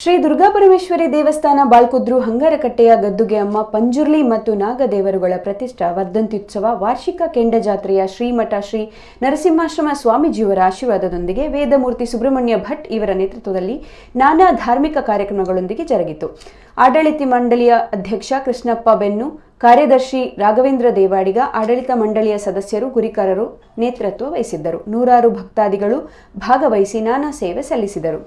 ಶ್ರೀ ದುರ್ಗಾಪರಮೇಶ್ವರಿ ದೇವಸ್ಥಾನ ಬಾಳ್ಕುದ್ರು ಹಂಗಾರಕಟ್ಟೆಯ ಗದ್ದುಗೆ ಅಮ್ಮ ಪಂಜುರ್ಲಿ ಮತ್ತು ನಾಗದೇವರುಗಳ ಪ್ರತಿಷ್ಠಾ ವರ್ಧಂತ್ಯುತ್ಸವ ವಾರ್ಷಿಕ ಕೆಂಡ ಜಾತ್ರೆಯ ಶ್ರೀಮಠ ಶ್ರೀ ನರಸಿಂಹಾಶ್ರಮ ಸ್ವಾಮೀಜಿಯವರ ಆಶೀರ್ವಾದದೊಂದಿಗೆ ವೇದಮೂರ್ತಿ ಸುಬ್ರಹ್ಮಣ್ಯ ಭಟ್ ಇವರ ನೇತೃತ್ವದಲ್ಲಿ ನಾನಾ ಧಾರ್ಮಿಕ ಕಾರ್ಯಕ್ರಮಗಳೊಂದಿಗೆ ಜರುಗಿತು. ಆಡಳಿತ ಮಂಡಳಿಯ ಅಧ್ಯಕ್ಷ ಕೃಷ್ಣಪ್ಪ ಬೆನ್ನು, ಕಾರ್ಯದರ್ಶಿ ರಾಘವೇಂದ್ರ ದೇವಾಡಿಗ, ಆಡಳಿತ ಮಂಡಳಿಯ ಸದಸ್ಯರು, ಗುರಿಕಾರರು ನೇತೃತ್ವ ವಹಿಸಿದ್ದರು. ನೂರಾರು ಭಕ್ತಾದಿಗಳು ಭಾಗವಹಿಸಿ ನಾನಾ ಸೇವೆ ಸಲ್ಲಿಸಿದರು.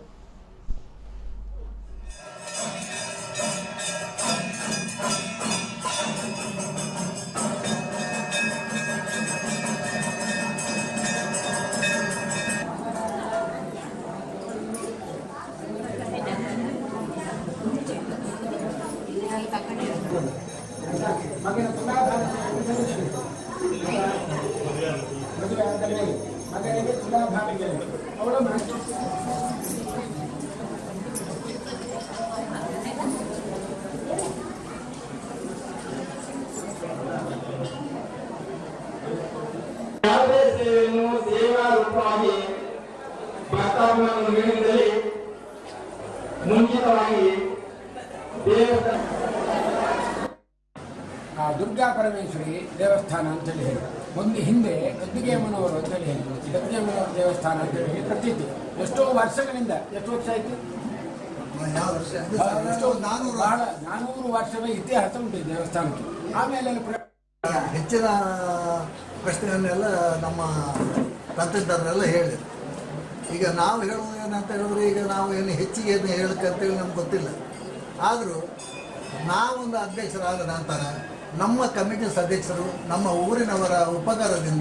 ಮುಂಚಿತವಾಗಿ ದುರ್ಗಾ ಪರಮೇಶ್ವರಿ ದೇವಸ್ಥಾನ ಅಂತೇಳಿ ಹೇಳಿ ಒಂದು ಹಿಂದೆ ಗದ್ದುಗೆ ಅಮ್ಮನವರು ಅಂತೇಳಿ ಹೇಳಿ ಗದ್ದುಗೆ ಅಮ್ಮನವರ ದೇವಸ್ಥಾನ ಅಂತೇಳಿ ಹೇಳಿ ಪ್ರತೀತಿ ಎಷ್ಟೋ ವರ್ಷಗಳಿಂದ ಎಷ್ಟು ವರ್ಷ ಆಯಿತು? ಬಹಳ 400 ವರ್ಷದ ಇತಿಹಾಸ ಉಂಟು ಈ ದೇವಸ್ಥಾನಕ್ಕೆ. ಆಮೇಲೆ ಹೆಚ್ಚಿನ ಪ್ರಶ್ನೆಗಳನ್ನೆಲ್ಲ ನಮ್ಮ ತಂತ್ರಜ್ಞರೆಲ್ಲ ಹೇಳಿದ್ರು. ಈಗ ನಾವು ಹೇಳೋದು ಏನಂತ ಹೇಳಿದ್ರೆ, ಈಗ ನಾವು ಏನು ಹೆಚ್ಚಿಗೆ ಏನು ಹೇಳಕ್ಕಂತೇಳಿ ನಮ್ಗೆ ಗೊತ್ತಿಲ್ಲ. ಆದರೂ ನಾವೊಂದು ಅಧ್ಯಕ್ಷರಾದ ನಂತರ ನಮ್ಮ ಕಮಿಟಿ ಸದಸ್ಯರು ನಮ್ಮ ಊರಿನವರ ಉಪಕಾರದಿಂದ